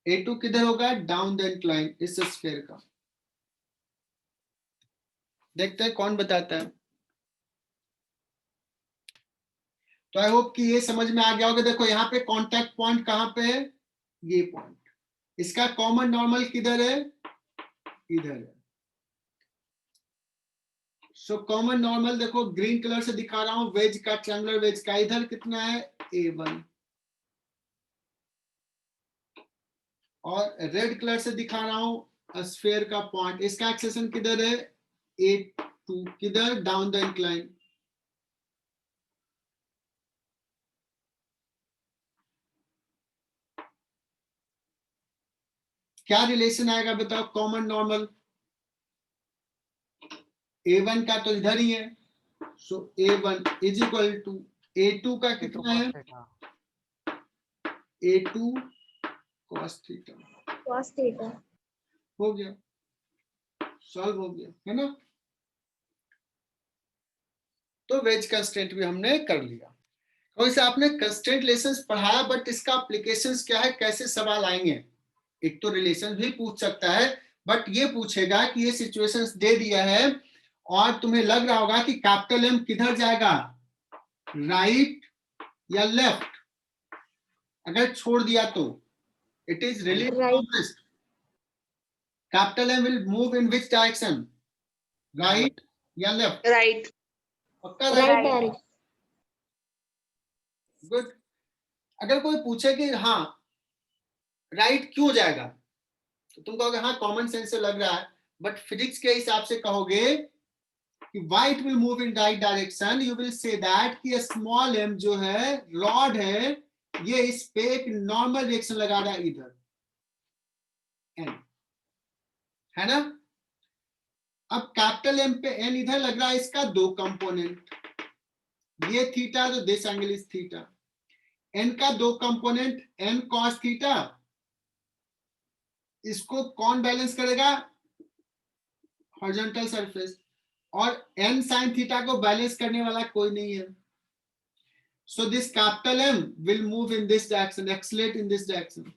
A2 किधर होगा, डाउन द इंक्लाइन इस sphere का. देखते हैं कौन बताता है. तो आई होप कि ये समझ में आ गया होगा. देखो यहाँ पे कांटेक्ट पॉइंट कहाँ पे है, ये पॉइंट. इसका कॉमन नॉर्मल किधर है, इधर है. सो कॉमन नॉर्मल देखो ग्रीन कलर से दिखा रहा हूं, वेज का, ट्रायंगुलर वेज का. इधर कितना है, A1. और रेड कलर से दिखा रहा हूं स्फीयर का पॉइंट. इसका एक्सेशन किधर है, A2. किधर, डाउन द इंक्लाइन. क्या रिलेशन आएगा बताओ, कॉमन नॉर्मल. A1 का तो इधर ही है. सो A1 is equal to A2 का कितना है, A2 cos theta. cos theta. हो गया, सॉल्व हो गया, है ना. तो वेज कंस्ट्रेंट भी हमने कर लिया. और इसे आपने कंस्ट्रेंट रिलेशंस पढ़ाया, बट इसका एप्लीकेशंस क्या है, कैसे सवाल आएंगे. एक तो रिलेशन भी पूछ सकता है, बट ये पूछेगा कि ये सिचुएशंस दे दिया है और तुम्हें लग रहा होगा कि कैपिटल एम किधर जाएगा, राइट या लेफ्ट. अगर छोड़ दिया तो it is really promised. Capital M will move in which direction, right या लेफ्ट. राइट. पक्का राइट राइट. डायरेक्शन. गुड. अगर कोई पूछे कि हाँ राइट क्यों जाएगा, तो तुम कहोगे हाँ कॉमन सेंस से लग रहा है, बट फिजिक्स के हिसाब से कहोगे कि why it will move in right direction, you will say that कि स्मॉल m जो है, रॉड है, ये इस पे एक नॉर्मल रिएक्शन लगा रहा है इधर, n, है ना. अब कैपिटल M पे n इधर लग रहा है, इसका दो कंपोनेंट, ये थीटा, तो this angle is theta. n का दो कंपोनेंट, n cos थीटा, इसको कौन बैलेंस करेगा, हॉरिजॉन्टल सरफेस. और n sin थीटा को बैलेंस करने वाला कोई नहीं है. So this capital M will move in this direction, accelerate in this direction.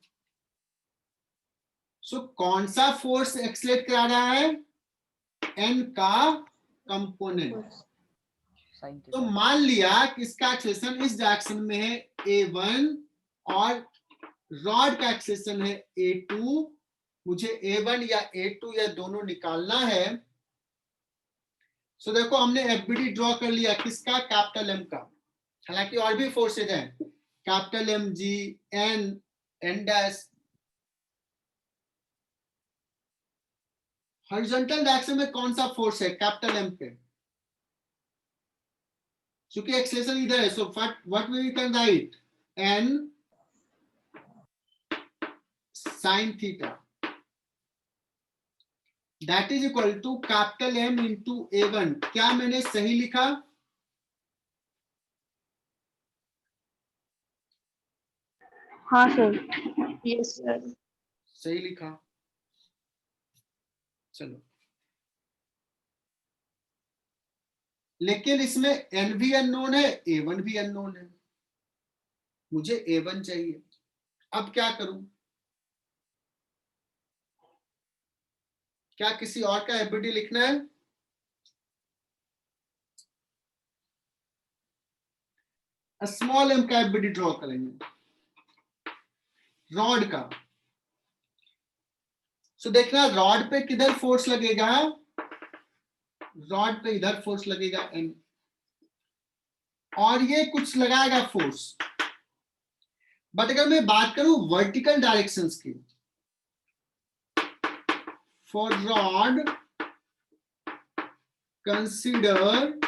So कौन सा फोर्स एक्सलेट करा रहा है, n का कंपोनेंट. तो मान लिया कि इसका एक्सेलेरेशन इस डायरेक्शन में है A1 और रॉड का एक्सेलेरेशन है A2. मुझे A1 या A2 या दोनों निकालना है. सो देखो हमने एफबीडी ड्रॉ कर लिया, किसका, कैपिटल M का. हालांकि और भी फोर्सेज हैं, capital M G N N dash. Horizontal direction में कौन सा फोर्स है, कैपिटल M पे, क्योंकि एक्सेलेरेशन इधर है. So what we can write, N sin थीटा, that is equal to capital M into A1. क्या मैंने सही लिखा, हाँ सर. Yes sir. सही लिखा. चलो, लेकिन इसमें n भी अननोन है, A1 भी अननोन है. मुझे A1 चाहिए. अब क्या करूं, क्या किसी और का एफबीडी लिखना है, स्मॉल m का एफबीडी ड्रॉ करेंगे, रॉड का. सो देखना रॉड पे किधर फोर्स लगेगा, रॉड पे इधर फोर्स लगेगा n, और ये कुछ लगाएगा फोर्स. बट अगर मैं बात करूं वर्टिकल डायरेक्शंस की, for rod consider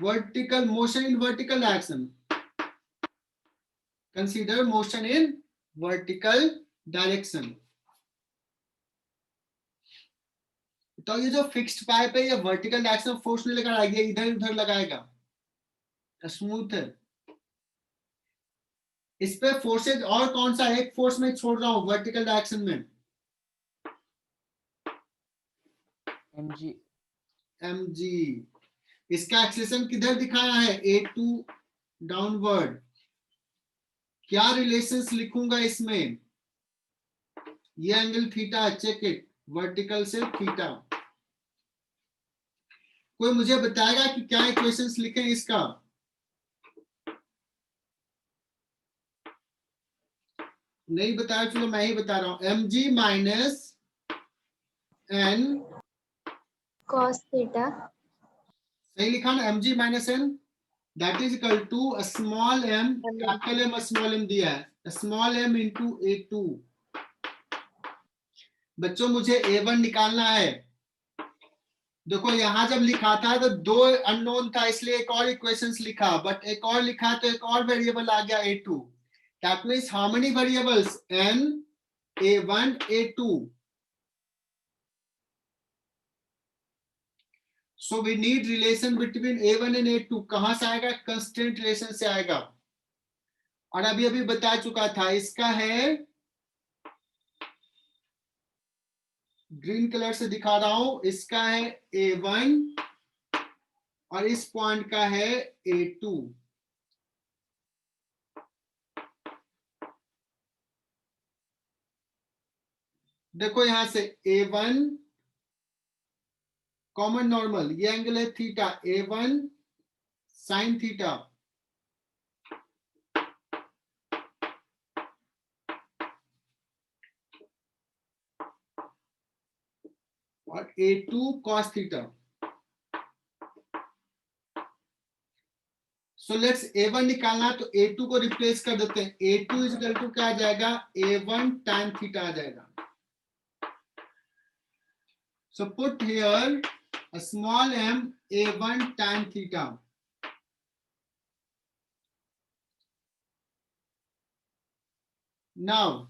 vertical motion in vertical direction, consider motion in vertical direction. तो ये जो फिक्स्ड पाइप है, ये वर्टिकल डायरेक्शन फोर्स नहीं लगा रहा है, ये इधर उधर लगाएगा, स्मूथ है. इस पे फोर्सेज और कौन सा एक फोर्स में छोड़ रहा हूं वर्टिकल डायरेक्शन में, mg mg। इसका एक्सेलेरेशन किधर दिखाया है, A2 डाउनवर्ड। क्या रिलेशंस लिखूंगा इसमें, ये angle theta, check it, vertical से थीटा। कोई मुझे बताएगा कि क्या इक्वेशंस लिखें इसका, नहीं बताया, चलो मैं ही बता रहा हूं। mg minus n, cos theta सही लिखा ना, mg minus n, that is equal to small m, capital M small m दिया है, स्मॉल m इंटू A2। बच्चों मुझे A1 निकालना है। देखो यहां जब लिखा था तो दो अननोन था, इसलिए एक और इक्वेशंस लिखा, बट एक और लिखा तो एक और वेरिएबल आ गया A2। That means how many variables, n, A1, A2। So we need relation between A1 and A2। कहां से आएगा, कंस्टेंट रिलेशन से आएगा। और अभी अभी बता चुका था, इसका है ग्रीन कलर से दिखा रहा हूं, इसका है A1 और इस पॉइंट का है A2। देखो यहां से A1 कॉमन नॉर्मल, ये एंगल है थीटा, A1 साइन थीटा, और A2 cos theta. So let's A1 निकालना, तो A2 को रिप्लेस कर देते हैं। A2 इज इक्वल टू क्या आ जाएगा, A1 tan थीटा आ जाएगा। So put here a small m, A1 tan theta। Now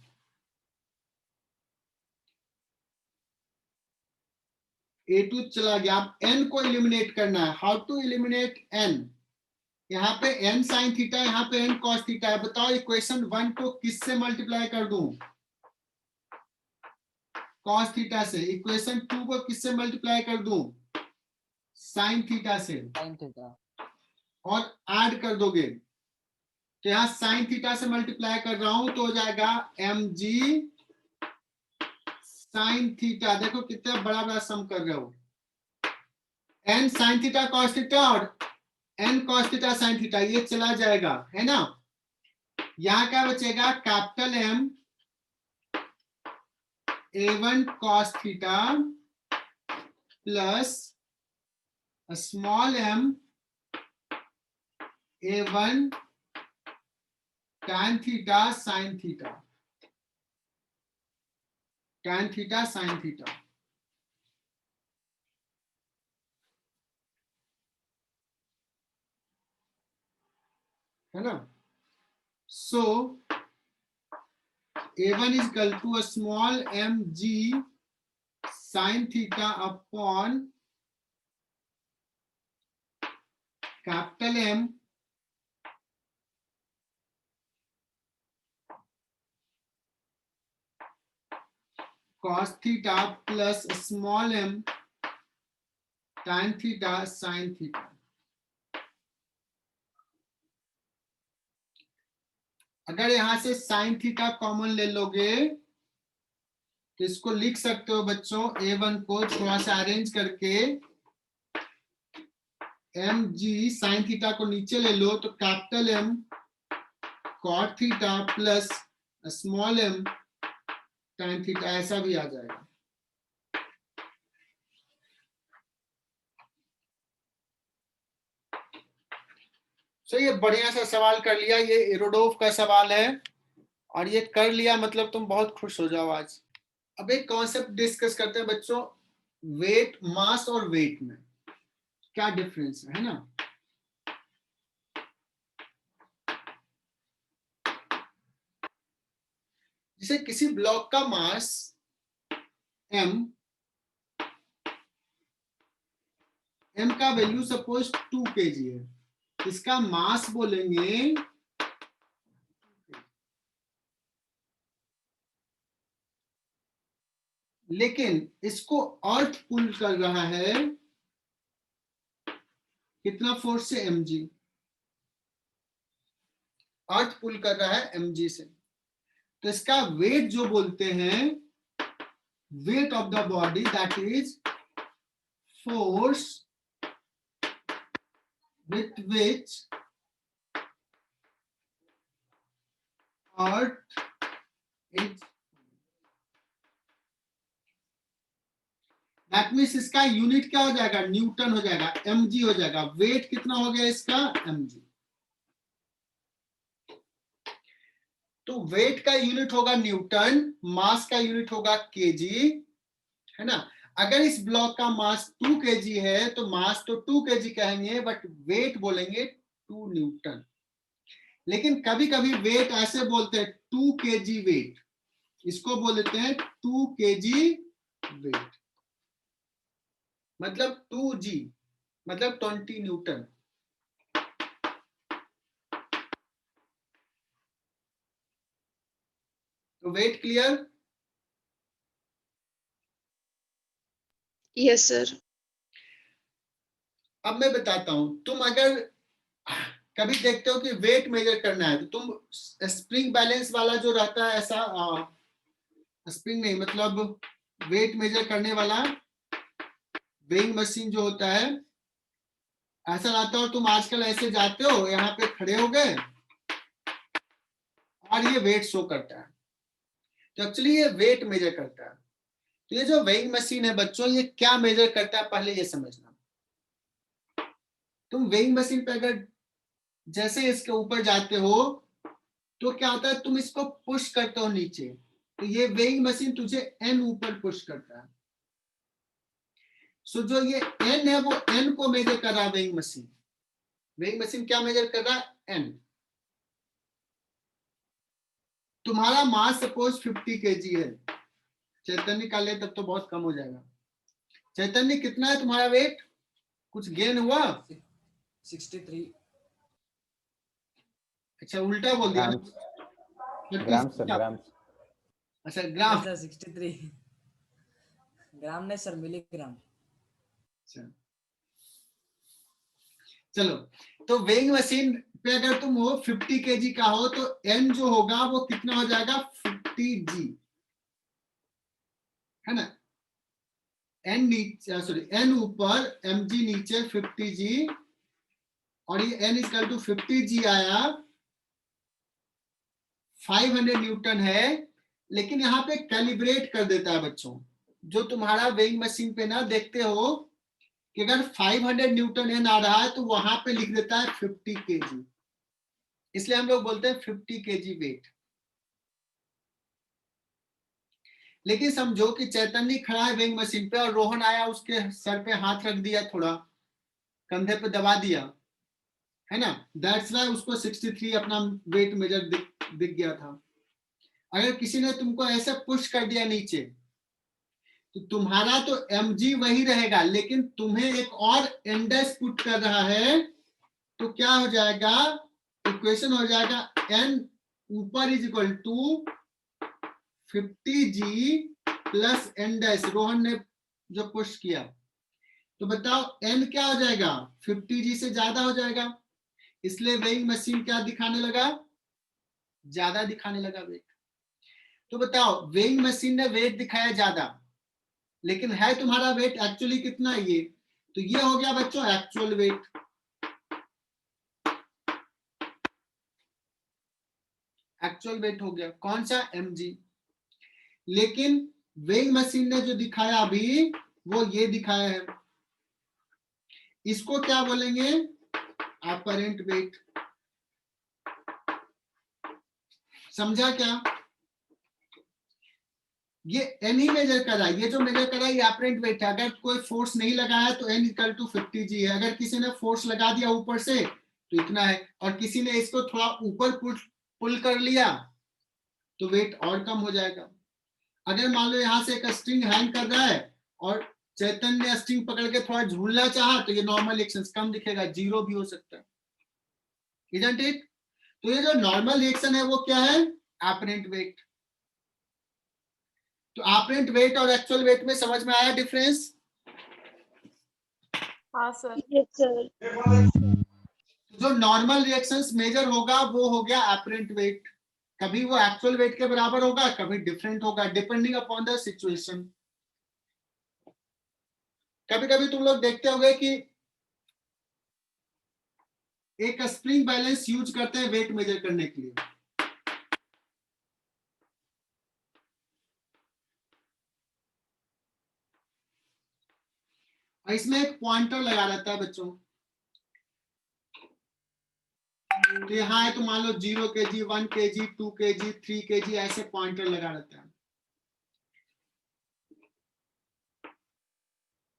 A2 चला गया, अब n को एलिमिनेट करना है। हाउ टू एलिमिनेट n, यहाँ पे n साइन थीटा, यहाँ पे n cos थीटा है। बताओ इक्वेशन 1 को किससे मल्टीप्लाई कर दूं, cos थीटा से। इक्वेशन 2 को किससे मल्टीप्लाई कर दूं, साइन थीटा से। sin theta और ऐड कर दोगे, तो यहाँ साइन थीटा से मल्टीप्लाई कर रहा हूं तो हो जाएगा mg साइन थीटा। देखो कितना बड़ा बड़ा सम कर रहे हो, n sine theta cos theta और n cos theta sine theta, ये चला जाएगा, है ना। यहाँ क्या बचेगा, capital M A1 cos theta plus small m A1 tan theta sine theta, tan theta sine theta. है ना। सो A1 is equal to a small mg sin theta upon capital M cos theta plus small m tan theta sin theta। अगर यहां से sin theta common ले लोगे तो इसको लिख सकते हो बच्चों, A1 को थोड़ा सा अरेंज करके, mg sin थीटा को नीचे ले लो तो capital M cot theta plus small m tan theta, ऐसा भी आ जाएगा। सो ये बढ़िया सा सवाल कर लिया, ये एरोडोव का सवाल है और ये कर लिया मतलब तुम बहुत खुश हो जाओ आज। अब एक कॉन्सेप्ट डिस्कस करते हैं बच्चों, वेट, मास और वेट में क्या डिफरेंस है ना। जैसे किसी ब्लॉक का मास m का वैल्यू सपोज 2 kg है, इसका मास बोलेंगे लेकिन इसको अर्थ पुल कर रहा है कितना फोर्स से, mg। अर्थ पुल कर रहा है mg से, तो इसका वेट जो बोलते हैं, weight of the body, that is force with which earth is, that means इसका यूनिट क्या हो जाएगा, न्यूटन हो जाएगा, mg हो जाएगा। वेट कितना हो गया इसका, mg। तो वेट का यूनिट होगा न्यूटन, मास का यूनिट होगा केजी, है ना। अगर इस ब्लॉक का मास 2 kg है तो मास तो 2 kg कहेंगे, बट वेट बोलेंगे 2 न्यूटन। लेकिन कभी कभी वेट ऐसे बोलते हैं 2 kg वेट, इसको बोल देते हैं 2 kg वेट, मतलब 2g मतलब 20 न्यूटन। तो वेट क्लियर? Yes sir. अब मैं बताता हूं, तुम अगर कभी देखते हो कि वेट मेजर करना है तो तुम स्प्रिंग बैलेंस वाला जो रहता है, ऐसा स्प्रिंग नहीं मतलब वेट मेजर करने वाला वेइंग मशीन जो होता है, ऐसा रहता है, और तुम आजकल ऐसे जाते हो, यहाँ पे खड़े हो गए और ये वेट शो करता है, तो एक्चुअली ये वेट मेजर करता है। तो ये जो वेइंग मशीन है बच्चों, ये क्या मेजर करता है पहले ये समझना। तुम वेइंग मशीन पे अगर जैसे इसके ऊपर जाते हो तो क्या होता है, तुम इसको पुश करते हो नीचे, तो ये वेइंग मशीन तुझे एन ऊपर पुश करता है। सो जो ये एन है वो एन को मेजर कर रहा है वेइंग मशीन। वेइंग मशीन क्या मेजर कर रहा है, एन। तुम्हारा मास सपोज 50 kg है, चैतन्य का ले तब तो बहुत कम हो जाएगा। चैतन्य कितना है तुम्हारा वेट, कुछ गेन हुआ? 63 अच्छा उल्टा बोल दिया ना। ग्राम सर, ग्राम। अच्छा ग्राम, सर 63 ग्राम नहीं सर, मिलीग्राम। अच्छा चलो, तो वेइंग मशीन पे अगर तुम हो 50 kg का हो तो एन जो होगा वो कितना हो जाएगा, 50g, है ना। एन नीचे, सॉरी एन ऊपर, mg नीचे, 50g, और ये n इक्वल टू 50g आया, 500 न्यूटन है। लेकिन यहाँ पे कैलिब्रेट कर देता है बच्चों, जो तुम्हारा वेइंग मशीन पे ना देखते हो कि अगर 500 न्यूटन एन आ रहा है तो वहां पे लिख देता है 50 kg, इसलिए हम लोग बोलते हैं 50 kg वेट। लेकिन समझो कि चैतन्य खड़ा है वेइंग मशीन पे और रोहन आया, उसके सर पे हाथ रख दिया, थोड़ा कंधे पे दबा दिया, है ना, दैट्स व्हाई उसको 63 अपना वेट मेजर दिख गया था। अगर किसी ने तुमको ऐसे पुश कर दिया नीचे तो तुम्हारा तो mg वही रहेगा, लेकिन तुम्हें एक और इंडेक्स पुट कर रहा है, तो क्या हो जाएगा, इक्वेशन हो जाएगा n ऊपर is equal to 50g plus n dash, Rohan ने जो पुश किया, तो बताओ n क्या हो जाएगा, 50g से ज्यादा हो जाएगा, इसलिए वेइंग मशीन क्या दिखाने लगा, ज्यादा दिखाने लगा वेट। तो बताओ वेइंग मशीन ने वेट दिखाया ज्यादा, लेकिन है तुम्हारा वेट एक्चुअली कितना है ये, तो ये हो गया बच्चों एक्चुअल वेट। एक्चुअल वेट हो गया कौन सा, mg। लेकिन वेइंग मशीन ने जो दिखाया अभी वो ये दिखाया है, इसको क्या बोलेंगे, अपरेंट वेट। समझा क्या, ये n ही मेजर कर रहा है, ये जो मेजर कर रहा है ये अपरेंट वेट है। अगर कोई फोर्स नहीं लगा है तो n इक्वल टू 50g है, अगर किसी ने फोर्स लगा दिया ऊपर से तो इतना है, और किसी ने इसको थोड़ा ऊपर पुल कर लिया तो वेट और कम हो जाएगा। अगर मान लो यहाँ से एक स्ट्रिंग हैंग कर रहा है और चैतन्य ने स्ट्रिंग पकड़ के थोड़ा झूलना चाहा तो ये नॉर्मल रिएक्शन कम दिखेगा, 0 भी हो सकता है, इजंट इट। तो ये जो नॉर्मल रिएक्शन है वो क्या है, अपरेंट वेट। तो ऑपरेंट वेट और एक्चुअल वेट में समझ में आया डिफरेंस? हाँ सर। Yes sir. जो नॉर्मल रिएक्शंस मेजर होगा वो हो गया ऑपरेंट वेट, कभी वो एक्चुअल वेट के बराबर होगा, कभी डिफरेंट होगा, डिपेंडिंग अपॉन द सिचुएशन। कभी कभी तुम लोग देखते होगे कि एक स्प्रिंग बैलेंस यूज करते हैं वेट मेजर करने के लिए। और इसमें एक पॉइंटर लगा रहता है बच्चों, तो यहाँ है तो मान लो 0 kg, 1 kg, 2 kg, 3 kg ऐसे पॉइंटर लगा रहता है।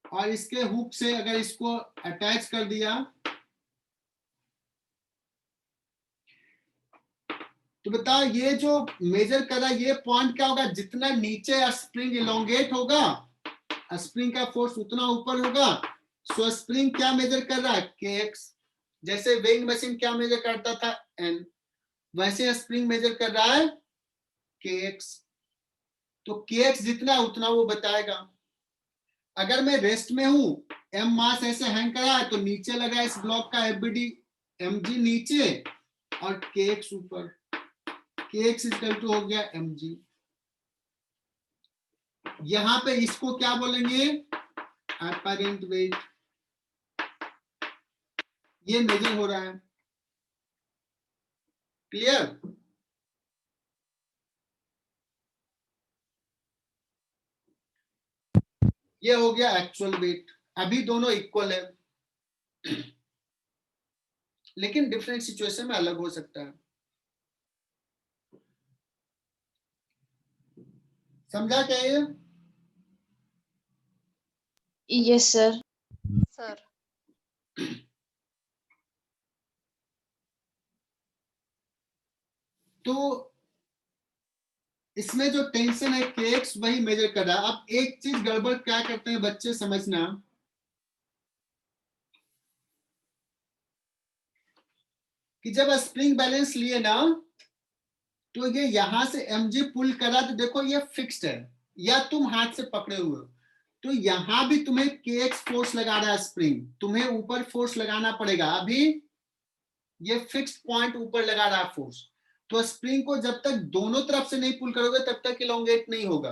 और इसके हुक से अगर इसको अटैच कर दिया तो बताओ ये जो मेजर कर रहा है ये पॉइंट क्या होगा, जितना नीचे स्प्रिंग इलोंगेट होगा स्प्रिंग का फोर्स उतना ऊपर होगा। सो स्प्रिंग क्या मेजर कर रहा है, kx। जैसे वेइंग मशीन क्या मेजर करता था, n, वैसे स्प्रिंग मेजर कर रहा है kx। तो kx जितना उतना वो बताएगा। अगर मैं रेस्ट में हूं, m मास ऐसे हैंग करा है तो नीचे लगा इस ब्लॉक का FBD mg नीचे और kx ऊपर, kx इक्वल टू हो गया mg। यहां पे इसको क्या बोलेंगे, अपरेंट वेट। ये मेजर हो रहा है, क्लियर? ये हो गया एक्चुअल वेट। अभी दोनों इक्वल है, लेकिन डिफरेंट सिचुएशन में अलग हो सकता है। समझा क्या ये? Yes sir. सर तो इसमें जो टेंशन है kx वही मेजर कर रहा है। अब एक चीज गड़बड़ क्या करते हैं बच्चे, समझना, कि जब स्प्रिंग बैलेंस लिए ना तो ये यहां से mg पुल करा तो देखो ये फिक्स्ड है या तुम हाथ से पकड़े हुए हो, तो यहां भी तुम्हें kx फोर्स लगा रहा है स्प्रिंग, तुम्हें ऊपर फोर्स लगाना पड़ेगा। अभी ये फिक्स्ड पॉइंट ऊपर लगा रहा है फोर्स, तो स्प्रिंग को जब तक दोनों तरफ से नहीं पुल करोगे तब तक इलोंगेट नहीं होगा।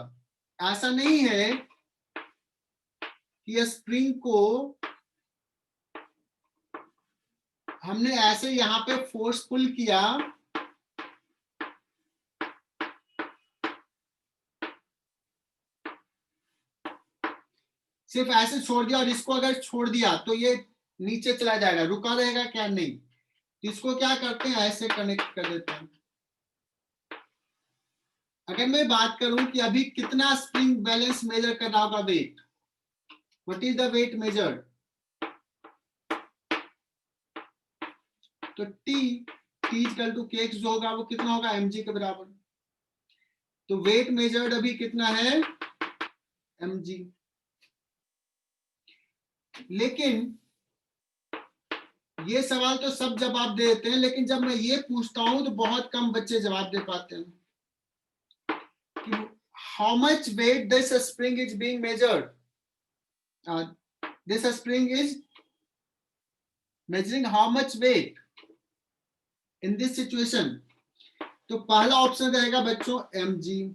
ऐसा नहीं है कि स्प्रिंग को हमने ऐसे यहां पे फोर्स पुल किया सिर्फ ऐसे छोड़ दिया और इसको अगर छोड़ दिया तो ये नीचे चला जाएगा, रुका रहेगा क्या, नहीं। इसको क्या करते हैं, ऐसे कनेक्ट कर देते हैं। अगर मैं बात करूं कि अभी कितना स्प्रिंग बैलेंस मेजर कर रहा होगा weight, what is the weight measured, तो टी इक्वल टू kx जो होगा वो कितना होगा, mg के बराबर। तो वेट मेजर्ड अभी कितना है, mg। लेकिन ये सवाल तो सब जवाब दे देते हैं, लेकिन जब मैं ये पूछता हूं तो बहुत कम बच्चे जवाब दे पाते हैं कि how much weight this spring is being measured, this spring is measuring how much weight in this situation. तो पहला ऑप्शन रहेगा बच्चों mg,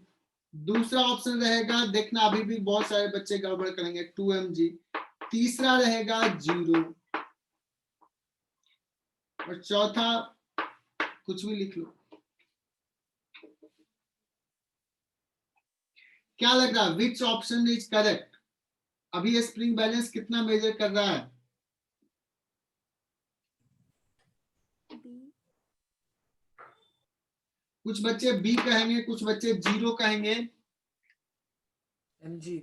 दूसरा ऑप्शन रहेगा, देखना अभी भी बहुत सारे बच्चे गड़बड़ करेंगे, 2mg, तीसरा रहेगा 0 और चौथा कुछ भी लिख लो। क्या लग रहा है, विच ऑप्शन इज करेक्ट? अभी ये स्प्रिंग बैलेंस कितना मेजर कर रहा है? कुछ बच्चे बी कहेंगे, कुछ बच्चे 0 कहेंगे। mg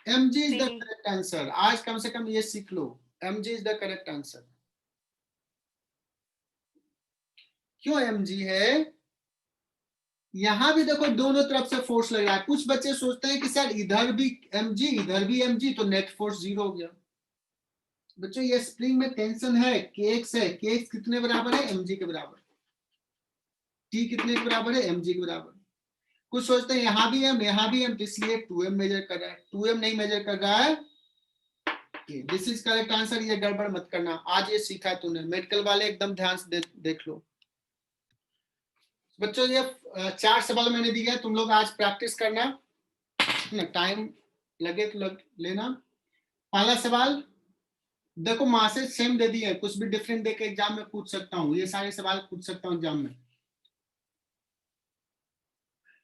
mg is the correct answer. आज कम से कम ये सीख लो, mg is the correct answer. क्यों mg है? यहां भी देखो दोनों तरफ से फोर्स लग रहा है। कुछ बच्चे सोचते हैं कि सर इधर भी mg इधर भी mg तो नेट फोर्स 0 हो गया। बच्चों ये स्प्रिंग में टेंशन है, kx है, kx कितने बराबर है, mg के बराबर। t कितने के बराबर है, mg के बराबर। कुछ सोचते हैं यहाँ भी m यहाँ भी m, इसलिए 2m मेजर कर रहा है, 2m नहीं मेजर कर रहा है। This is correct answer. ये गड़बड़ मत करना, आज ये सीखा है तूने। मेडिकल वाले एकदम ध्यान से देख लो बच्चों। ये 4 सवाल मैंने दिया है, तुम लोग आज प्रैक्टिस करना, टाइम लगे तो लेना। पहला सवाल देखो, मासे सेम दे दिए, कुछ भी डिफरेंट देके एग्जाम में पूछ सकता हूँ, ये सारे सवाल पूछ सकता हूँ एग्जाम में।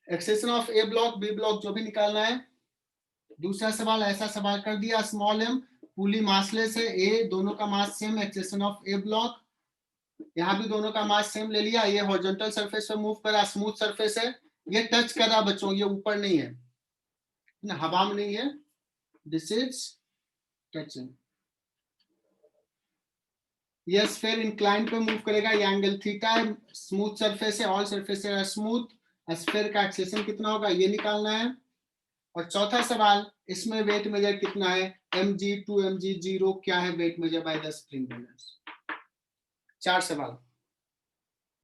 Acceleration of A block B block जो भी निकालना है। दूसरा सवाल ऐसा सवाल कर दिया, स्मॉल एम पुली मासलेस है, ए दोनों का mass same, acceleration of A block, यहाँ भी दोनों का मास सेम ले लिया। ये हॉरिजॉन्टल सरफेस पे मूव करा, स्मूथ सरफेस है, ये टच कर रहा बच्चों, ये ऊपर नहीं है, हवा में नहीं है, दिस इज टचिंग। ये स्फीयर इंक्लाइन पे मूव करेगा, ये एंगल थीटा है, स्मूथ सरफेस है, ऑल सरफेस है स्मूथ, स्फीयर का एक्सेशन कितना होगा ये निकालना है। और चौथा सवाल, इसमें वेट मेजर कितना है, mg 2 mg 0 क्या है weight measure by the spring balance. 4 सवाल।